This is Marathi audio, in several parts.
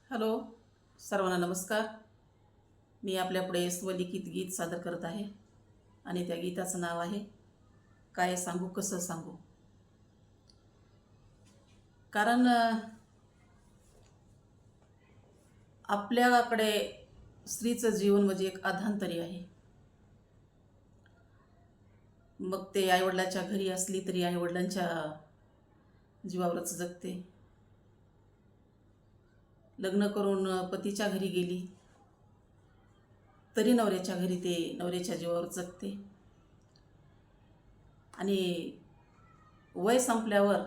हॅलो, सर्वांना नमस्कार. मी आपल्यापुढे स्वलिखित गीत सादर करत आहे आणि त्या गीताचं नाव आहे काय सांगू कसं सांगू. कारण आपल्याकडे स्त्रीचं जीवन म्हणजे एक अधांतरी आहे. मग ते आईवडिलाच्या घरी असली तरी आईवडिलांच्या जीवावरच जगते. लग्न करून पतीच्या घरी गेली तरी नवऱ्याच्या घरी ते नवऱ्याच्या जीवावर जगते. आणि वय संपल्यावर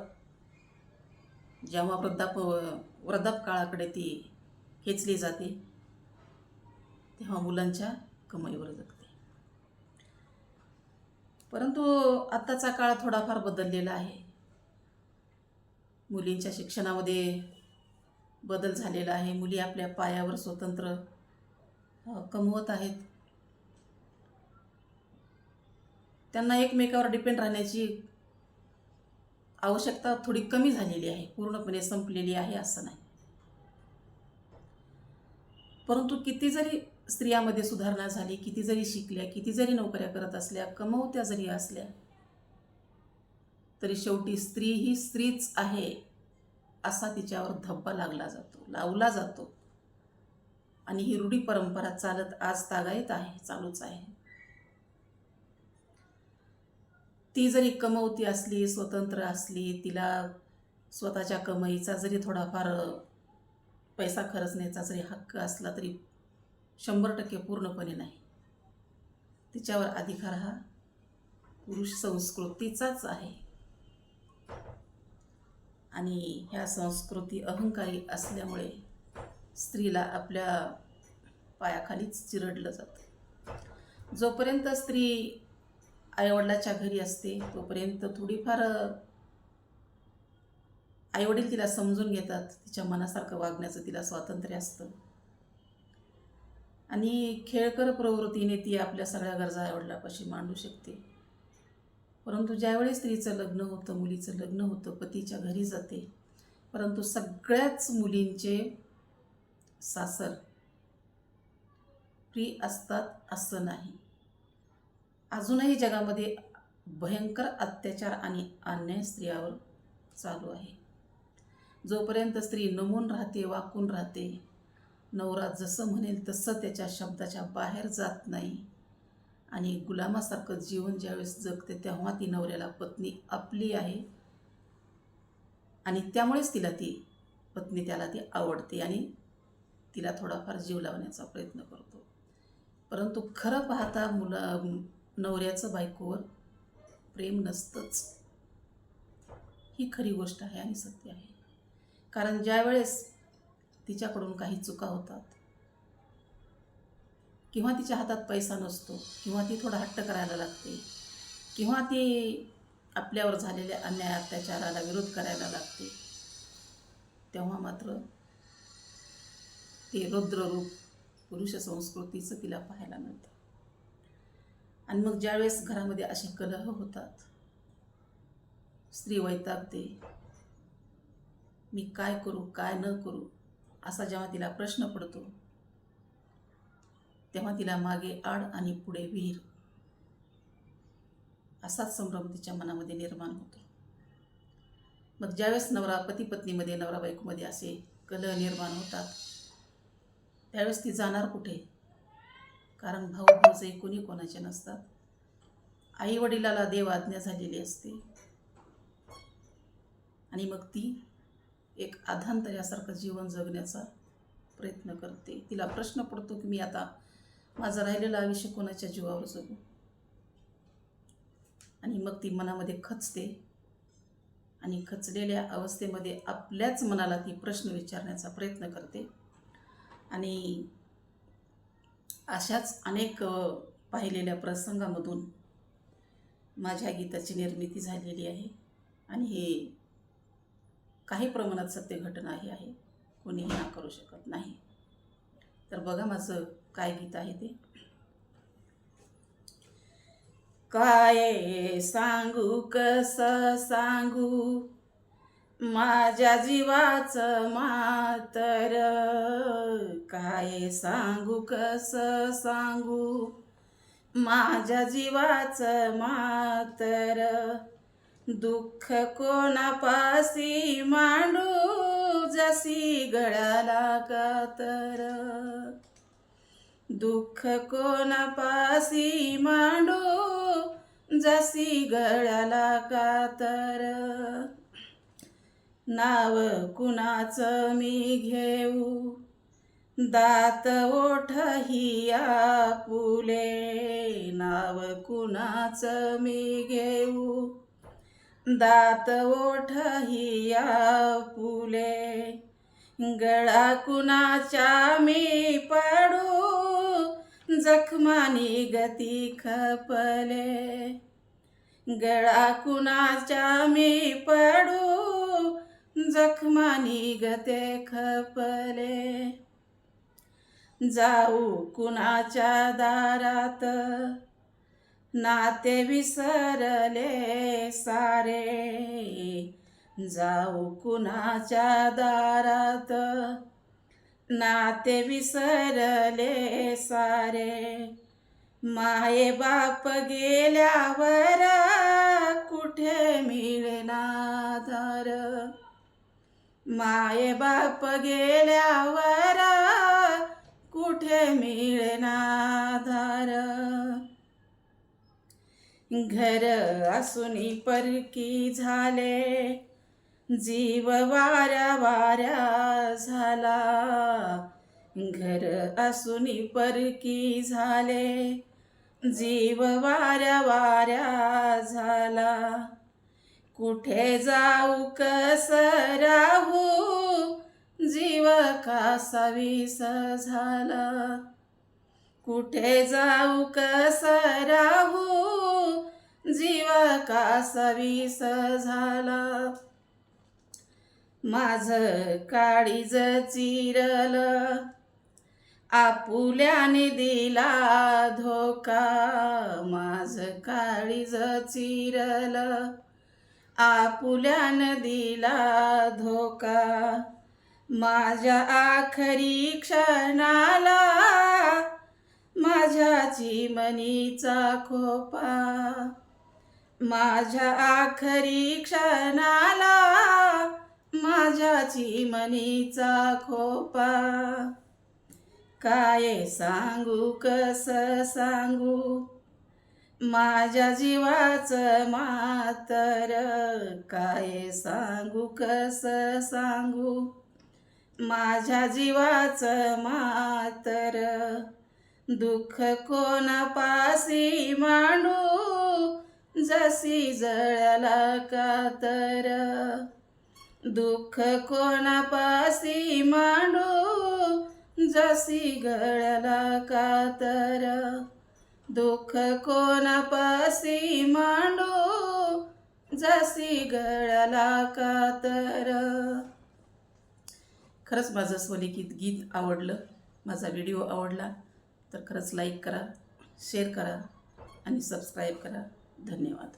जेव्हा वृद्धापकाळाकडे ती खेचली जाते तेव्हा मुलांच्या कमाईवर जगते. परंतु आत्ताचा काळ थोडाफार बदललेला आहे. मुलींच्या शिक्षणामध्ये बदल झालेला आहे. मुली आपल्या पायावर स्वतंत्र कमवत आहेत. त्यांना एकमेकावर डिपेंड राहण्याची आवश्यकता थोडी कमी झालेली आहे, पूर्णपणे संपलेली आहे असं नाही. परंतु किती जरी स्त्रियामध्ये सुधारणा झाली, किती जरी शिकल्या, किती जरी नोकऱ्या करत असल्या, कमवत्या जरी असल्या, तरी शेवटी स्त्री ही स्त्रीच आहे असा तिच्यावर धब्बा लावला जातो. आणि ही रूढी परंपरा चालत आज तागायत आहे, चालूच आहे. ती जरी कमवती असली, स्वतंत्र असली, तिला स्वतःच्या कमाईचा जरी थोडाफार पैसा खर्चण्याचा जरी हक्क असला तरी 100% पूर्णपणे नाही. तिच्यावर अधिकार हा पुरुष संस्कृतीचाच आहे. आणि ह्या संस्कृती अहंकारी असल्यामुळे स्त्रीला आपल्या पायाखालीच चिरडलं जातं. जोपर्यंत स्त्री आईवडिलाच्या घरी असते तोपर्यंत थोडीफार आईवडील तिला समजून घेतात, तिच्या मनासारखं वागण्याचं तिला स्वातंत्र्य असतं आणि खेळकर प्रवृत्तीने ती आपल्या सगळ्या गरजा आईवडिलापाशी मांडू शकते. परंतु ज्यावेळी स्त्रीचं लग्न होतं, मुलीचं लग्न होतं, पतीच्या घरी जाते. परंतु सगळ्याच मुलींचे सासर फ्री असतात असं नाही. अजूनही जगामध्ये भयंकर अत्याचार आणि अन्याय स्त्रियावर चालू आहे. जोपर्यंत स्त्री नमून राहते, वाकून राहते, नवरा जसं म्हणेल तसं त्याच्या शब्दाच्या बाहेर जात नाही आणि गुलामासारखं जीवन ज्यावेळेस जगते तेव्हा ती नवऱ्याला पत्नी आपली आहे आणि त्यामुळेच त्याला ती आवडते आणि तिला थोडाफार जीव लावण्याचा प्रयत्न करतो. परंतु खरं पाहता नवऱ्याचं बायकोवर प्रेम नसतंच. ही खरी गोष्ट आहे आणि सत्य आहे. कारण ज्यावेळेस तिच्याकडून काही चुका होतात किंवा तिच्या हातात पैसा नसतो किंवा ती थोडा हट्ट करायला लागते किंवा ती आपल्यावर झालेल्या अन्याय अत्याचाराला विरोध करायला लागते, तेव्हा मात्र ते रौद्ररूप पुरुष संस्कृतीचं तिला पाहायला मिळतं. आणि मग ज्यावेळेस घरामध्ये असे कलह होतात, स्त्री वैतागते, मी काय करू काय न करू असा जेव्हा तिला प्रश्न पडतो तेव्हा तिला मागे आड आणि पुढे विहीर असाच संभ्रम तिच्या मनामध्ये निर्माण होतो. मग ज्यावेळेस पती पत्नीमध्ये, नवरा बायकोमध्ये असे कलह निर्माण होतात त्यावेळेस ती जाणार कुठे? कारण भाऊ भाऊचे कोणी कोणाचे नसतात. आई वडिलाला देव आज्ञा झालेली असते आणि मग ती एक अधांतर्यासारखं जीवन जगण्याचा प्रयत्न करते. तिला प्रश्न पडतो की मी आता माझं राहिलेलं आयुष्य कोणाच्या जीवावर जगू. आणि मग ती मनामध्ये खचते आणि खचलेल्या अवस्थेमध्ये आपल्याच मनाला ती प्रश्न विचारण्याचा प्रयत्न करते. आणि अशाच अनेक पाहिलेल्या प्रसंगामधून माझ्या गीताची निर्मिती झालेली आहे आणि हे काही प्रमाणात सत्य घटनाही आहे, कोणीही नाकारू शकत नाही. तर बघा माझं काय गीत आहे ते. काय सांगू कसं सांगू, माझ्या जीवाचं मातर काय सांगू कसं सांगू, माझ्या जीवाचं मातर दुःख कोणापासी मांडू, जशी गळाला कातर दुःख कोणापासी मांडू, जशी गळाला कातर नाव कुणाचं मी घेऊ, दात ओठ ही आपुले नाव कुणाचं मी घेऊ, दात ओठ ही आपुले गळा कुणाच्या मी पडू, जखमानी गती खपले गळा कुणाच्या मी पडू, जखमानी गते खपले जाऊ कुणाच्या दारात, नाते विसरले सारे जाऊ कुणाच्या दारात, नाते विसरले सारे माये बाप गेल्यावर कुठे मिळेना धार, माये बाप गेल्यावर कुठे मिळेना धार घर असूनी परकी झाले, जीव वाऱ्या वाऱ्या झाला घर असूनी परकी झाले, जीव वाऱ्या वाऱ्या झाला कुठे जाऊ कसं राहू, जीव कासा विस झाला कुठे जाऊ कसं राहू, जीव कासा विस झाला माझं काळीज चिरलं, आपुल्याने दिला धोका माझं काळीज चिरलं, आपुल्याने दिला धोका माझ्या आखरी क्षणाला, माझ्या चिमणीचा खोपा माझ्या आखरी क्षणाला, माझ्या चिमणीचा खोपा काय सांगू कसं सांगू, माझ्या जीवाचं मातर काय सांगू कसं सांगू, माझ्या जीवाचं मातर दुःख कोणापासी मांडू, जशी जळाला कातर दुःख कोणापासी मांडू, जशी गळाला कातर दुःख कोणापासी मांडू, जशी गळाला कातर खरंच माझं स्वलिखित गीत आवडलं, माझा व्हिडिओ आवडला तर खरंच लाईक करा, शेअर करा आणि सबस्क्राईब करा. धन्यवाद.